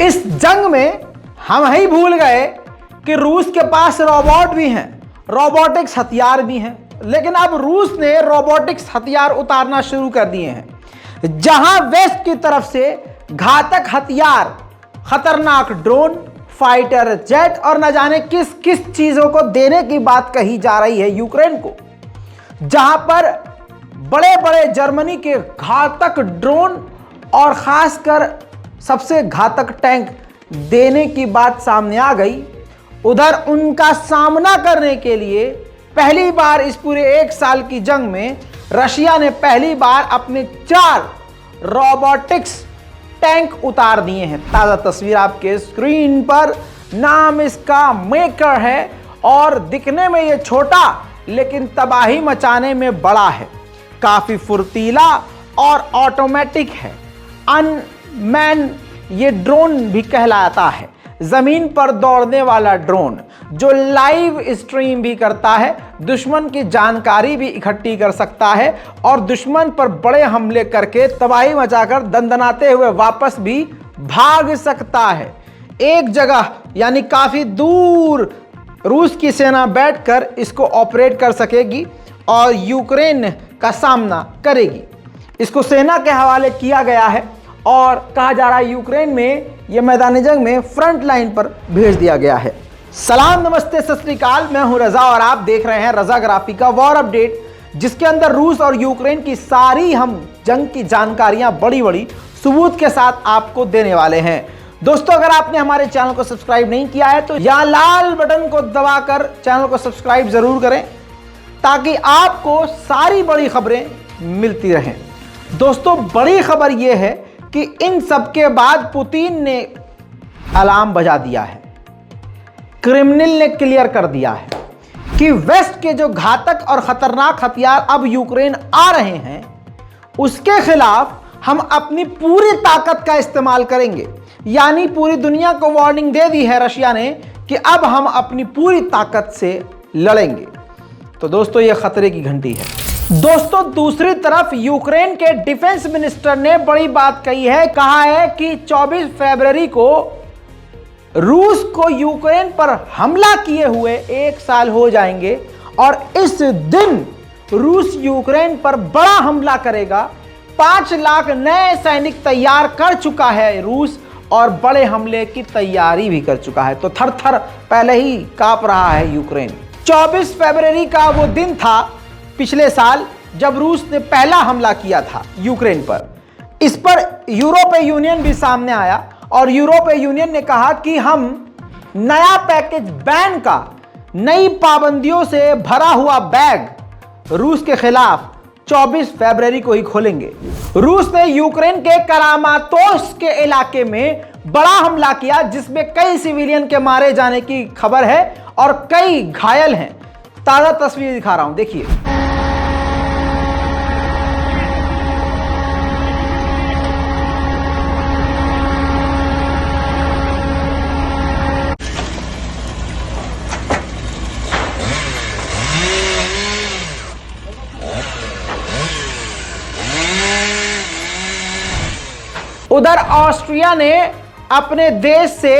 इस जंग में हम ही भूल गए कि रूस के पास रोबोट भी हैं, रोबोटिक्स हथियार भी हैं, लेकिन अब रूस ने रोबोटिक्स हथियार उतारना शुरू कर दिए हैं। जहां वेस्ट की तरफ से घातक हथियार, खतरनाक ड्रोन, फाइटर जेट और न जाने किस किस चीजों को देने की बात कही जा रही है यूक्रेन को, जहां पर बड़े बड़े जर्मनी के घातक ड्रोन और खासकर सबसे घातक टैंक देने की बात सामने आ गई, उधर उनका सामना करने के लिए पहली बार इस पूरे 1 साल की जंग में रशिया ने पहली बार अपने 4 रोबोटिक्स टैंक उतार दिए हैं। ताजा तस्वीर आपके स्क्रीन पर, नाम इसका मेकर है और दिखने में ये छोटा लेकिन तबाही मचाने में बड़ा है। काफी फुर्तीला और ऑटोमेटिक है। अनमैन ये ड्रोन भी कहलाता है, जमीन पर दौड़ने वाला ड्रोन जो लाइव स्ट्रीम भी करता है, दुश्मन की जानकारी भी इकट्ठी कर सकता है और दुश्मन पर बड़े हमले करके तबाही मचाकर दंदनाते हुए वापस भी भाग सकता है। एक जगह यानी काफी दूर रूस की सेना बैठकर इसको ऑपरेट कर सकेगी और यूक्रेन का सामना करेगी। इसको सेना के हवाले किया गया है और कहा जा रहा है यूक्रेन में यह मैदान जंग में फ्रंट लाइन पर भेज दिया गया है। सलाम, नमस्ते, सत श्री अकाल, मैं हूं रजा और आप देख रहे हैं रजा ग्राफी का वॉर अपडेट, जिसके अंदर रूस और यूक्रेन की सारी हम जंग की जानकारियां बड़ी बड़ी सबूत के साथ आपको देने वाले हैं। दोस्तों, अगर आपने हमारे चैनल को सब्सक्राइब नहीं किया है तो यहां लाल बटन को दबाकर चैनल को सब्सक्राइब जरूर करें ताकि आपको सारी बड़ी खबरें मिलती रहें। दोस्तों, बड़ी खबर यह है कि इन सब के बाद पुतिन ने अलार्म बजा दिया है, क्रेमलिन ने क्लियर कर दिया है कि वेस्ट के जो घातक और खतरनाक हथियार अब यूक्रेन आ रहे हैं उसके खिलाफ हम अपनी पूरी ताकत का इस्तेमाल करेंगे। यानी पूरी दुनिया को वार्निंग दे दी है रशिया ने कि अब हम अपनी पूरी ताकत से लड़ेंगे। तो दोस्तों, यह खतरे की घंटी है। दोस्तों, दूसरी तरफ यूक्रेन के डिफेंस मिनिस्टर ने बड़ी बात कही है। कहा है कि 24 फरवरी को रूस को यूक्रेन पर हमला किए हुए 1 साल हो जाएंगे और इस दिन रूस यूक्रेन पर बड़ा हमला करेगा। 5 लाख नए सैनिक तैयार कर चुका है रूस और बड़े हमले की तैयारी भी कर चुका है। तो थर थर पहले ही कांप रहा है यूक्रेन। 24 फरवरी का वो दिन था पिछले साल जब रूस ने पहला हमला किया था यूक्रेन पर। इस पर यूरोपीय यूनियन भी सामने आया और यूरोपीय यूनियन ने कहा कि हम नया पैकेज बैन का, नई पाबंदियों से भरा हुआ बैग रूस के खिलाफ 24 फरवरी को ही खोलेंगे। रूस ने यूक्रेन के करामातोर्स्क के इलाके में बड़ा हमला किया जिसमें कई सिविलियन के मारे जाने की खबर है और कई घायल हैं। ताजा तस्वीर दिखा रहा हूं, देखिए। उधर ऑस्ट्रिया ने अपने देश से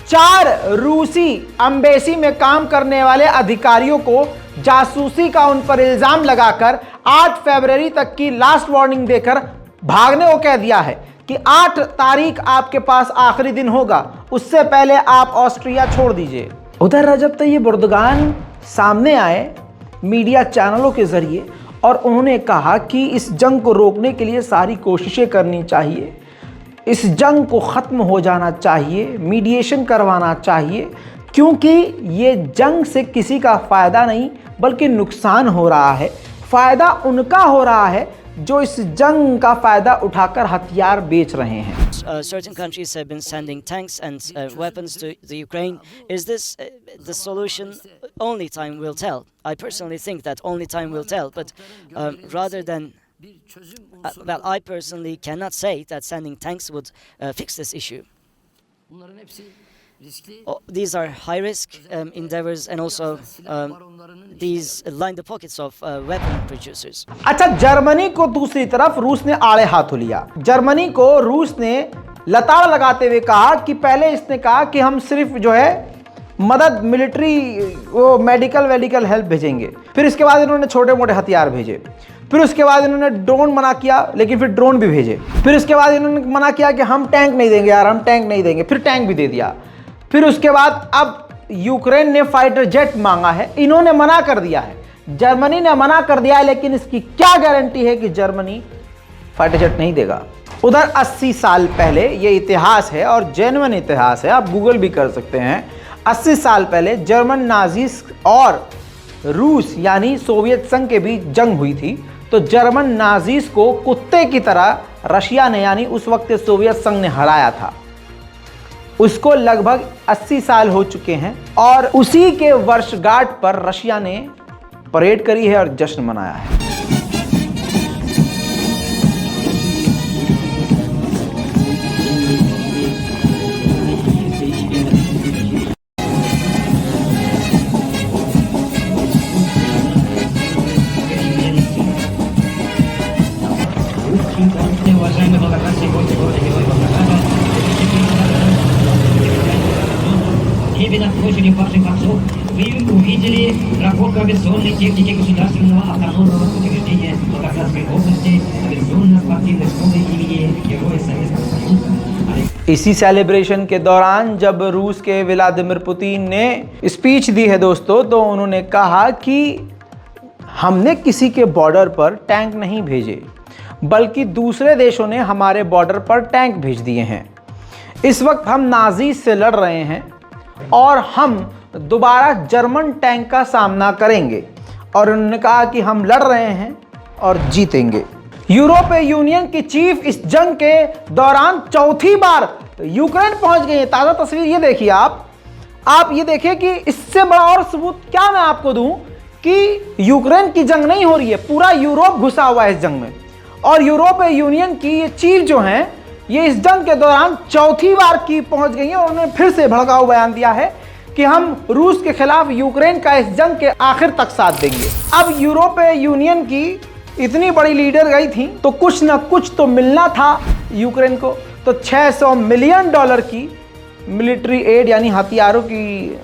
4 रूसी एम्बेसी में काम करने वाले अधिकारियों को जासूसी का उन पर इल्जाम लगाकर 8 फरवरी तक की लास्ट वार्निंग देकर भागने को कह दिया है कि 8 तारीख आपके पास आखिरी दिन होगा, उससे पहले आप ऑस्ट्रिया छोड़ दीजिए। उधर रजब तय्यिप एर्दोगान सामने आए मीडिया चैनलों के जरिए और उन्होंने कहा कि इस जंग को रोकने के लिए सारी कोशिशें करनी चाहिए, इस जंग को ख़त्म हो जाना चाहिए, मीडिएशन करवाना चाहिए, क्योंकि ये जंग से किसी का फ़ायदा नहीं बल्कि नुकसान हो रहा है। फ़ायदा उनका हो रहा है जो इस जंग का फ़ायदा उठाकर हथियार बेच रहे हैं। Certain countries have been sending tanks and weapons to the Ukraine. Is this the solution? Only time will tell. I personally think that only time will tell, but rather than well, I personally cannot say that sending tanks would fix this issue. These are high-risk endeavors, and also these line the pockets of weapon producers. अच्छा, Germany को दूसरी तरफ रूस ने आड़े हाथों लिया। Germany को रूस ने लताड़ लगाते हुए कहा कि पहले इसने कहा कि हम सिर्फ जो है मदद, मिलिट्री, वो मेडिकल हेल्प भेजेंगे। फिर इसके बाद इन्होंने छोटे मोटे हथियार भेजे। फिर उसके बाद इन्होंने ड्रोन मना किया, लेकिन फिर ड्रोन भी भेजे। फिर उसके बाद इन्होंने मना किया कि हम टैंक नहीं देंगे यार, हम टैंक नहीं देंगे। फिर टैंक भी दे दिया। फिर उसके बाद अब यूक्रेन ने फाइटर जेट मांगा है, इन्होंने मना कर दिया है, जर्मनी ने मना कर दिया है। लेकिन इसकी क्या गारंटी है कि जर्मनी फाइटर जेट नहीं देगा? उधर 80 साल पहले, ये इतिहास है और जेन्युइन इतिहास है, आप गूगल भी कर सकते हैं। 80 साल पहले जर्मन नाजीज और रूस यानी सोवियत संघ के बीच जंग हुई थी। तो जर्मन नाजीज को कुत्ते की तरह रशिया ने यानी उस वक्त सोवियत संघ ने हराया था। उसको लगभग 80 साल हो चुके हैं और उसी के वर्षगांठ पर रशिया ने परेड करी है और जश्न मनाया है। Площади ваших отцов вы увидели работу авиационной техники государственного автономного учреждения Волгоградской области авиационно-спортивной школы имени Героя Советского Союза। इसी सेलिब्रेशन के दौरान जब रूस के व्लादिमीर पुतिन ने स्पीच दी है दोस्तों, तो उन्होंने कहा कि हमने किसी के बॉर्डर पर टैंक नहीं भेजे, बल्कि दूसरे देशों ने हमारे बॉर्डर पर टैंक भेज दिए हैं। इस वक्त हम नाज़ी से लड़ रहे हैं और हम दोबारा जर्मन टैंक का सामना करेंगे। और उन्होंने कहा कि हम लड़ रहे हैं और जीतेंगे। यूरोपीय यूनियन की चीफ इस जंग के दौरान चौथी बार यूक्रेन पहुंच गई है। ताज़ा तस्वीर ये देखिए आप ये देखिए कि इससे बड़ा और सबूत क्या मैं आपको दूं कि यूक्रेन की जंग नहीं हो रही है, पूरा यूरोप घुसा हुआ है इस जंग में। और यूरोपीय यूनियन की ये चीफ जो हैं, ये इस जंग के दौरान चौथी बार की पहुंच गई है और उन्होंने फिर से भड़काऊ बयान दिया है कि हम रूस के खिलाफ यूक्रेन का इस जंग के आखिर तक साथ देंगे। अब यूरोपीय यूनियन की इतनी बड़ी लीडर गई थी तो कुछ ना कुछ तो मिलना था यूक्रेन को। तो $600 मिलियन की मिलिट्री एड यानी हथियारों की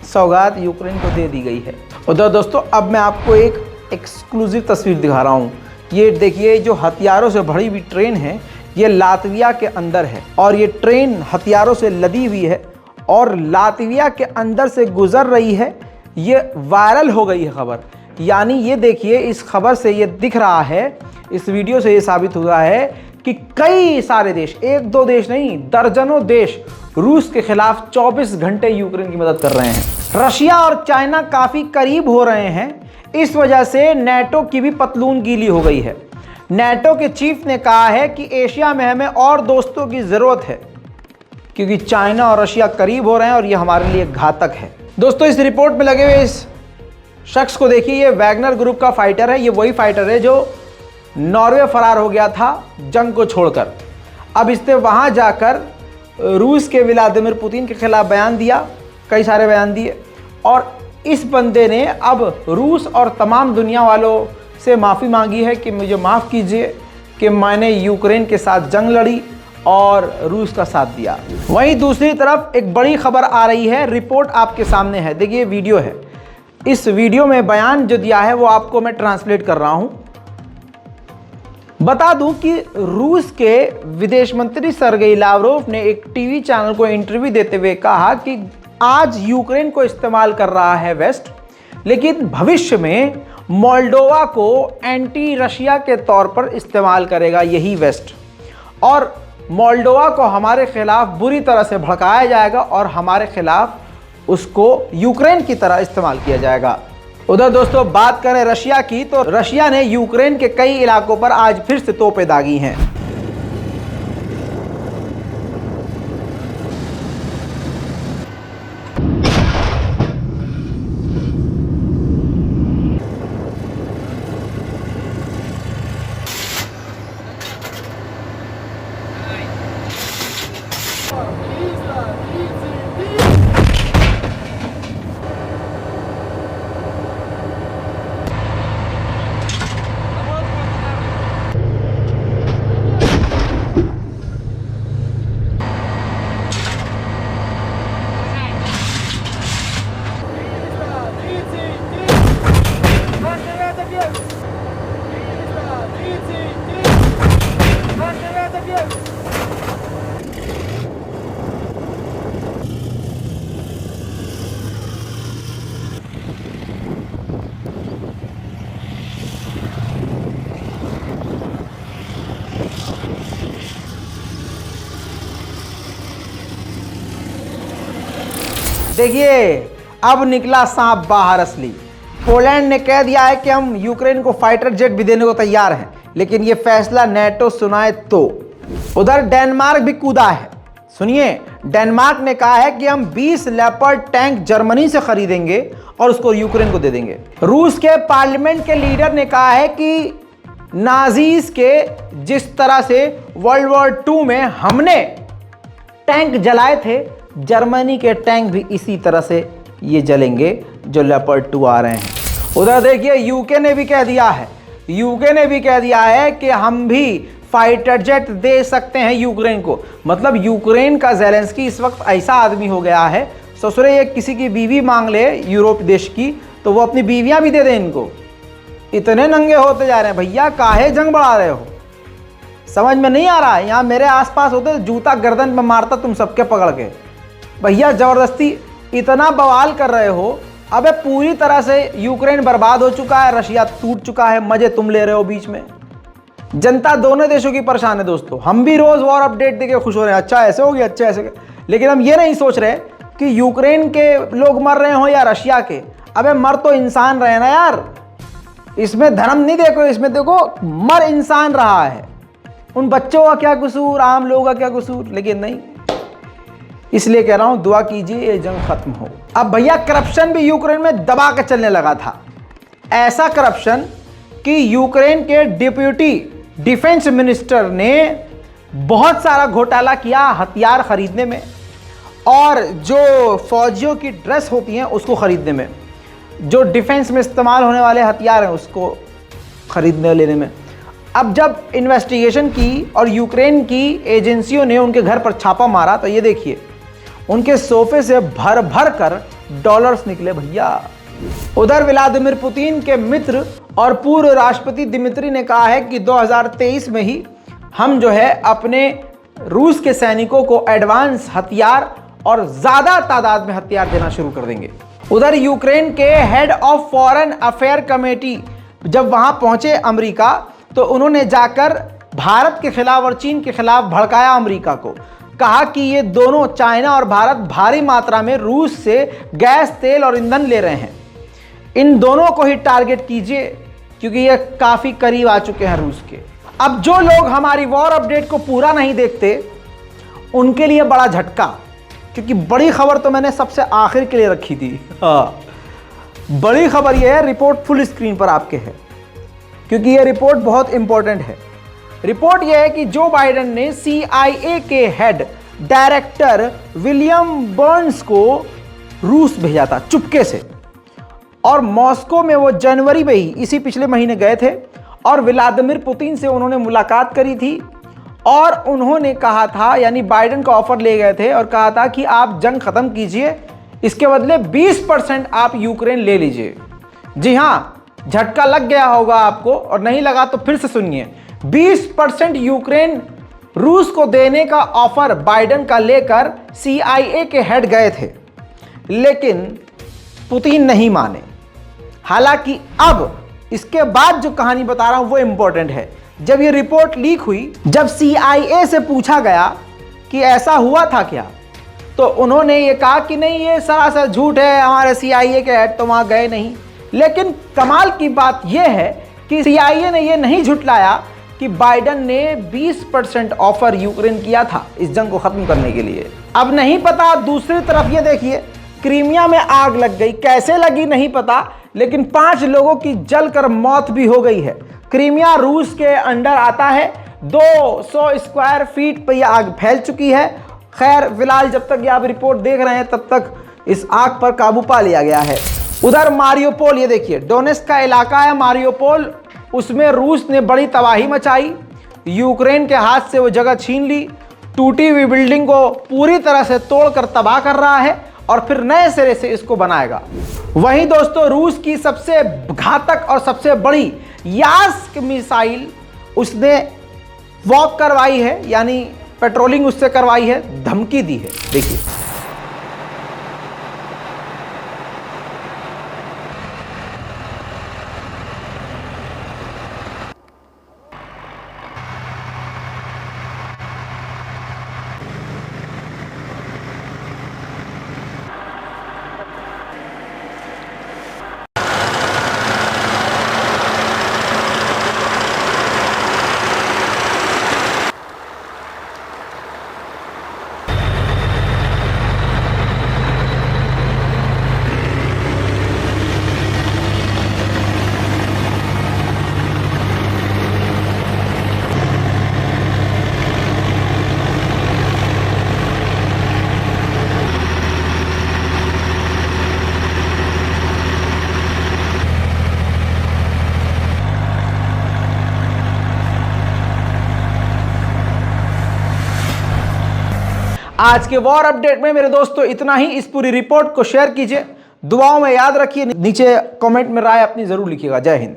सौगात यूक्रेन को दे दी गई है। उधर दोस्तों अब मैं आपको एक एक्सक्लूसिव तस्वीर दिखा रहा हूँ। ये देखिए, जो हथियारों से भरी हुई ट्रेन है, ये लातविया के अंदर है और ये ट्रेन हथियारों से लदी हुई है और लातविया के अंदर से गुजर रही है। ये वायरल हो गई है खबर, यानी ये देखिए, इस खबर से ये दिख रहा है, इस वीडियो से ये साबित हुआ है कि कई सारे देश, एक दो देश नहीं, दर्जनों देश रूस के खिलाफ 24 घंटे यूक्रेन की मदद कर रहे हैं। रशिया और चाइना काफ़ी करीब हो रहे हैं, इस वजह से नेटो की भी पतलून गीली हो गई है। नेटो के चीफ ने कहा है कि एशिया में हमें और दोस्तों की ज़रूरत है, क्योंकि चाइना और रशिया करीब हो रहे हैं और ये हमारे लिए घातक है। दोस्तों इस रिपोर्ट में लगे हुए इस शख्स को देखिए, ये वैगनर ग्रुप का फाइटर है। ये वही फाइटर है जो नॉर्वे फरार हो गया था जंग को छोड़कर। अब इसने वहाँ जाकर रूस के व्लादिमीर पुतिन के खिलाफ बयान दिया, कई सारे बयान दिए, और इस बंदे ने अब रूस और तमाम दुनिया वालों से माफ़ी मांगी है कि मुझे माफ़ कीजिए कि मैंने यूक्रेन के साथ जंग लड़ी और रूस का साथ दिया। वहीं दूसरी तरफ एक बड़ी खबर आ रही है, रिपोर्ट आपके सामने है, देखिए वीडियो है। इस वीडियो में बयान जो दिया है वो आपको मैं ट्रांसलेट कर रहा हूं। बता दूं कि रूस के विदेश मंत्री सर्गेई लावरोव ने एक टीवी चैनल को इंटरव्यू देते हुए कहा कि आज यूक्रेन को इस्तेमाल कर रहा है वेस्ट, लेकिन भविष्य में मोल्डोवा को एंटी रशिया के तौर पर इस्तेमाल करेगा यही वेस्ट, और मोल्डोवा को हमारे खिलाफ बुरी तरह से भड़काया जाएगा और हमारे खिलाफ उसको यूक्रेन की तरह इस्तेमाल किया जाएगा। उधर दोस्तों बात करें रशिया की, तो रशिया ने यूक्रेन के कई इलाकों पर आज फिर से तोपें दागी हैं। देखिए अब निकला सांप बाहर असली। पोलैंड ने कह दिया है कि हम यूक्रेन को फाइटर जेट भी देने को तैयार हैं, लेकिन यह फैसला नेटो सुनाए तो। उधर डेनमार्क भी कूदा है। सुनिए, डेनमार्क ने कहा है कि हम 20 लेपर्ड टैंक जर्मनी से खरीदेंगे और उसको यूक्रेन को दे देंगे। रूस के पार्लियामेंट के लीडर ने कहा है कि नाजीज के जिस तरह से वर्ल्ड वॉर 2 में हमने टैंक जलाए थे, जर्मनी के टैंक भी इसी तरह से ये जलेंगे जो लेपर्ड 2 आ रहे हैं। उधर देखिए यूके ने भी कह दिया है कि हम भी फाइटर जेट दे सकते हैं यूक्रेन को। मतलब यूक्रेन का ज़ेलेंस्की इस वक्त ऐसा आदमी हो गया है, ससुरे ये किसी की बीवी मांग ले यूरोप देश की तो वो अपनी बीवियां भी दे दे इनको। इतने नंगे होते जा रहे हैं। भैया काहे जंग बढ़ा रहे हो, समझ में नहीं आ रहा है। यहाँ मेरे आसपास होते तो जूता गर्दन में मारता तुम सबके पकड़ के। भैया जबरदस्ती इतना बवाल कर रहे हो। अबे पूरी तरह से यूक्रेन बर्बाद हो चुका है, रशिया टूट चुका है, मजे तुम ले रहे हो बीच में। जनता दोनों देशों की परेशान है दोस्तों। हम भी रोज वॉर अपडेट देके खुश हो रहे हैं, अच्छा ऐसे हो गया, अच्छा ऐसे हो गया। लेकिन हम ये नहीं सोच रहे कि यूक्रेन के लोग मर रहे हो या रशिया के। अबे मर तो इंसान रहे ना यार, इसमें धर्म नहीं देखो, इसमें देखो मर इंसान रहा है। उन बच्चों का क्या कसूर, आम लोगों का क्या कसूर, लेकिन नहीं। इसलिए कह रहा हूं दुआ कीजिए ये जंग खत्म हो। अब भैया करप्शन भी यूक्रेन में दबा के चलने लगा था। ऐसा करप्शन कि यूक्रेन के डिप्यूटी डिफेंस मिनिस्टर ने बहुत सारा घोटाला किया हथियार खरीदने में और जो फौजियों की ड्रेस होती हैं उसको खरीदने में, जो डिफेंस में इस्तेमाल होने वाले हथियार हैं उसको खरीदने लेने में। अब जब इन्वेस्टिगेशन की और यूक्रेन की एजेंसियों ने उनके घर पर छापा मारा तो ये देखिए उनके सोफे से भर भर कर डॉलर्स निकले भैया। उधर व्लादिमीर पुतिन के मित्र और पूर्व राष्ट्रपति दिमित्री ने कहा है कि 2023 में ही हम जो है अपने रूस के सैनिकों को एडवांस हथियार और ज़्यादा तादाद में हथियार देना शुरू कर देंगे। उधर यूक्रेन के head of foreign affair committee जब वहां पहुंचे अमेरिका तो उन्होंने जाकर भारत के खिलाफ और चीन के खिलाफ भड़काया अमेरिका को। कहा कि ये दोनों चाइना और भारत भारी मात्रा में रूस से गैस, तेल और ईंधन ले रहे हैं, इन दोनों को ही टारगेट कीजिए क्योंकि ये काफ़ी करीब आ चुके हैं रूस के। अब जो लोग हमारी वॉर अपडेट को पूरा नहीं देखते उनके लिए बड़ा झटका, क्योंकि बड़ी खबर तो मैंने सबसे आखिर के लिए रखी थी। हाँ, बड़ी खबर यह है, रिपोर्ट फुल स्क्रीन पर आपके है क्योंकि यह रिपोर्ट बहुत इंपॉर्टेंट है। रिपोर्ट यह है कि जो बाइडेन ने CIA के हेड डायरेक्टर विलियम बर्न्स को रूस भेजा था चुपके से, और मॉस्को में वो जनवरी में ही इसी पिछले महीने गए थे और व्लादिमीर पुतिन से उन्होंने मुलाकात करी थी और उन्होंने कहा था, यानी बाइडेन का ऑफर ले गए थे और कहा था कि आप जंग खत्म कीजिए, इसके बदले 20% आप यूक्रेन ले लीजिए। जी हाँ, झटका लग गया होगा आपको और नहीं लगा तो फिर से सुनिए। 20% यूक्रेन रूस को देने का ऑफर बाइडेन का लेकर CIA के हेड गए थे, लेकिन पुतिन नहीं माने। हालांकि अब इसके बाद जो कहानी बता रहा हूं वो इंपॉर्टेंट है। जब ये रिपोर्ट लीक हुई, जब CIA से पूछा गया कि ऐसा हुआ था क्या, तो उन्होंने ये कहा कि नहीं, ये सरासर झूठ है, हमारे CIA के हेड तो वहां गए नहीं। लेकिन कमाल की बात यह है कि CIA ने यह नहीं झुटलाया कि बाइडेन ने 20% ऑफर यूक्रेन किया था इस जंग को खत्म करने के लिए। अब नहीं पता, दूसरी तरफ ये देखिए क्रीमिया में आग लग गई, कैसे लगी नहीं पता, लेकिन 5 लोगों की जलकर मौत भी हो गई है। क्रीमिया रूस के अंडर आता है, 200 स्क्वायर फीट पर यह आग फैल चुकी है। खैर फिलहाल जब तक ये आप रिपोर्ट देख रहे हैं तब तक इस आग पर काबू पा लिया गया है। उधर मारियोपोल, ये देखिए डोनेट्स्क का इलाका है मारियोपोल, उसमें रूस ने बड़ी तबाही मचाई, यूक्रेन के हाथ से वो जगह छीन ली, टूटी हुई बिल्डिंग को पूरी तरह से तोड़कर तबाह कर रहा है और फिर नए सिरे से इसको बनाएगा। वहीं दोस्तों रूस की सबसे घातक और सबसे बड़ी यास्क मिसाइल उसने वॉक करवाई है, यानी पेट्रोलिंग उससे करवाई है, धमकी दी है। देखिए आज के वॉर अपडेट में मेरे दोस्तों इतना ही। इस पूरी रिपोर्ट को शेयर कीजिए, दुआओं में याद रखिए, नीचे कमेंट में राय अपनी जरूर लिखिएगा। जय हिंद।